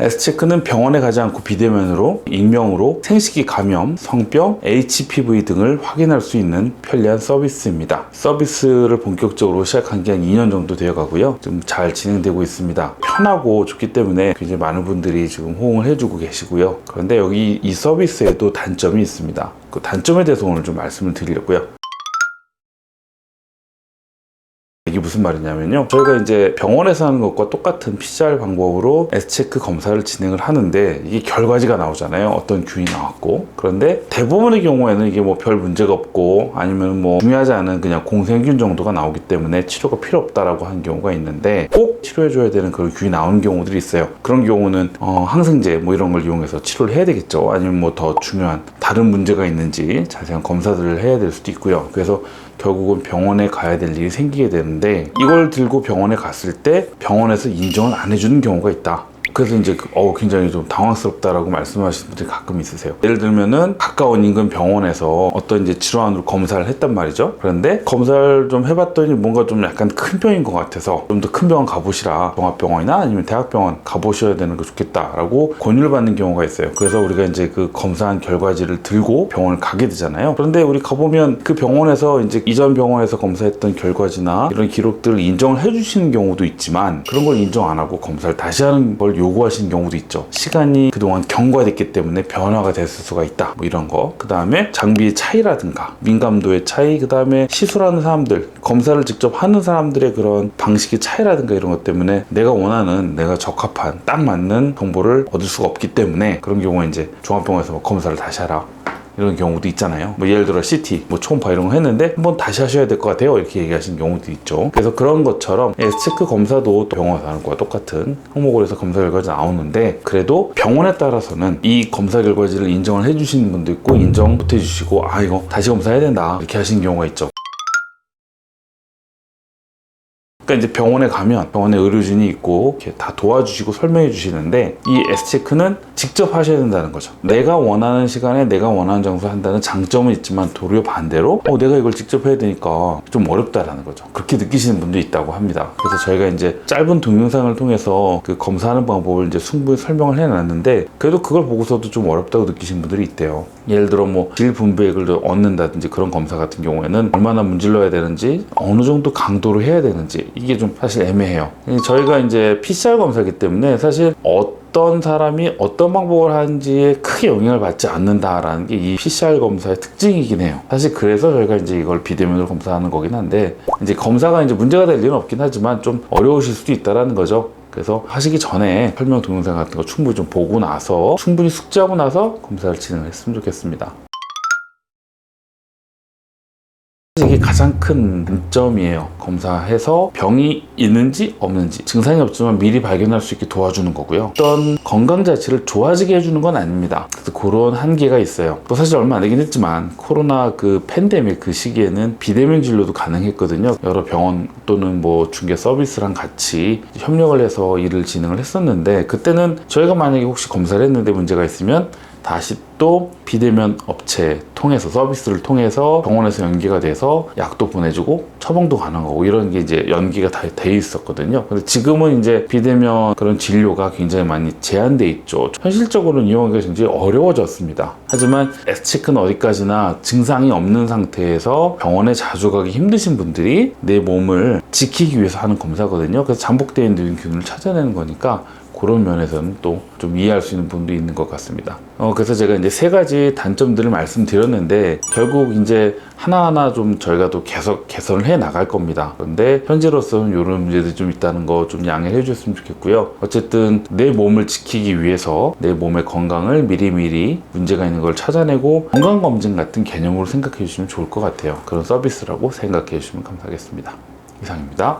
S체크는 병원에 가지 않고 비대면으로 익명으로 생식기 감염, 성병, HPV 등을 확인할 수 있는 편리한 서비스입니다. 서비스를 본격적으로 시작한 게 한 2년 정도 되어 가고요. 좀 잘 진행되고 있습니다. 편하고 좋기 때문에 굉장히 많은 분들이 지금 호응을 해주고 계시고요. 그런데 여기 이 서비스에도 단점이 있습니다. 그 단점에 대해서 오늘 좀 말씀을 드리려고요. 이게 무슨 말이냐면요, 저희가 이제 병원에서 하는 것과 똑같은 PCR 방법으로 S체크 검사를 진행을 하는데 이게 결과지가 나오잖아요. 어떤 균이 나왔고. 그런데 대부분의 경우에는 이게 뭐 별 문제가 없고 아니면 뭐 중요하지 않은 그냥 공생균 정도가 나오기 때문에 치료가 필요 없다라고 하는 경우가 있는데, 꼭 치료해줘야 되는 그런 균이 나오는 경우들이 있어요. 그런 경우는 항생제 뭐 이런 걸 이용해서 치료를 해야 되겠죠. 아니면 뭐 더 중요한 다른 문제가 있는지 자세한 검사들을 해야 될 수도 있고요. 그래서 결국은 병원에 가야 될 일이 생기게 되는데, 이걸 들고 병원에 갔을 때 병원에서 인정을 안 해주는 경우가 있다. 그래서 이제 굉장히 좀 당황스럽다라고 말씀하시는 분들이 가끔 있으세요. 예를 들면은 가까운 인근 병원에서 어떤 이제 질환으로 검사를 했단 말이죠. 그런데 검사를 좀 해봤더니 뭔가 좀 약간 큰 병인 것 같아서 좀 더 큰 병원 가보시라, 종합병원이나 아니면 대학병원 가보셔야 되는 거 좋겠다라고 권유를 받는 경우가 있어요. 그래서 우리가 이제 그 검사한 결과지를 들고 병원을 가게 되잖아요. 그런데 우리 가보면 그 병원에서 이제 이전 병원에서 검사했던 결과지나 이런 기록들을 인정을 해주시는 경우도 있지만, 그런 걸 인정 안 하고 검사를 다시 하는 걸 요구하시는 경우도 있죠. 시간이 그동안 경과됐기 때문에 변화가 됐을 수가 있다, 뭐 이런 거. 그 다음에 장비의 차이라든가 민감도의 차이, 그 다음에 시술하는 사람들, 검사를 직접 하는 사람들의 그런 방식의 차이라든가 이런 것 때문에 내가 원하는, 내가 적합한 딱 맞는 정보를 얻을 수가 없기 때문에, 그런 경우에 이제 종합병원에서 뭐 검사를 다시 하라 이런 경우도 있잖아요. 뭐 예를 들어 CT, 뭐 초음파 이런 거 했는데 한번 다시 하셔야 될 것 같아요, 이렇게 얘기하시는 경우도 있죠. 그래서 그런 것처럼 S체크 검사도 병원에서 하는 거와 똑같은 항목을 해서 검사 결과가 나오는데, 그래도 병원에 따라서는 이 검사 결과지를 인정을 해주시는 분도 있고 인정 못 해주시고 이거 다시 검사해야 된다 이렇게 하시는 경우가 있죠. 그러니까 이제 병원에 가면 병원에 의료진이 있고 이렇게 다 도와주시고 설명해 주시는데, 이 S체크는 직접 하셔야 된다는 거죠. 내가 원하는 시간에 내가 원하는 장소에 한다는 장점은 있지만, 도리어 반대로 내가 이걸 직접 해야 되니까 좀 어렵다라는 거죠. 그렇게 느끼시는 분도 있다고 합니다. 그래서 저희가 이제 짧은 동영상을 통해서 그 검사하는 방법을 이제 충분히 설명을 해놨는데, 그래도 그걸 보고서도 좀 어렵다고 느끼시는 분들이 있대요. 예를 들어 뭐 질 분배액을 얻는다든지 그런 검사 같은 경우에는 얼마나 문질러야 되는지, 어느 정도 강도로 해야 되는지, 이게 좀 사실 애매해요. 저희가 이제 PCR 검사이기 때문에 사실 어떤 사람이 어떤 방법을 하는지에 크게 영향을 받지 않는다라는 게 이 PCR 검사의 특징이긴 해요. 사실 그래서 저희가 이제 이걸 비대면으로 검사하는 거긴 한데, 이제 검사가 이제 문제가 될 일은 없긴 하지만 좀 어려우실 수도 있다라는 거죠. 그래서 하시기 전에 설명 동영상 같은 거 충분히 좀 보고 나서, 충분히 숙지하고 나서 검사를 진행했으면 좋겠습니다. 이게 가장 큰 단점이에요. 검사해서 병이 있는지 없는지, 증상이 없지만 미리 발견할 수 있게 도와주는 거고요. 어떤 건강 자체를 좋아지게 해주는 건 아닙니다. 그래서 그런 한계가 있어요. 또 사실 얼마 안 되긴 했지만 코로나 그 팬데믹 그 시기에는 비대면 진료도 가능했거든요. 여러 병원 또는 뭐 중개 서비스랑 같이 협력을 해서 일을 진행을 했었는데, 그때는 저희가 만약에 혹시 검사를 했는데 문제가 있으면 다시 또 비대면 업체 통해서, 서비스를 통해서 병원에서 연계가 돼서 약도 보내주고 처방도 가능하고 이런 게 이제 연계가 다 돼 있었거든요. 근데 지금은 이제 비대면 그런 진료가 굉장히 많이 제한돼 있죠. 현실적으로는 이용하기가 굉장히 어려워졌습니다. 하지만 S체크는 어디까지나 증상이 없는 상태에서 병원에 자주 가기 힘드신 분들이 내 몸을 지키기 위해서 하는 검사거든요. 그래서 잠복되어 있는 균을 찾아내는 거니까 그런 면에서는 또 좀 이해할 수 있는 부분도 있는 것 같습니다. 그래서 제가 이제 3가지 단점들을 말씀드렸는데, 결국 이제 하나하나 좀 저희가 또 계속 개선을 해 나갈 겁니다. 그런데 현재로서는 이런 문제들이 좀 있다는 거 좀 양해를 해주셨으면 좋겠고요. 어쨌든 내 몸을 지키기 위해서 내 몸의 건강을 미리미리 문제가 있는 걸 찾아내고 건강검진 같은 개념으로 생각해 주시면 좋을 것 같아요. 그런 서비스라고 생각해 주시면 감사하겠습니다. 이상입니다.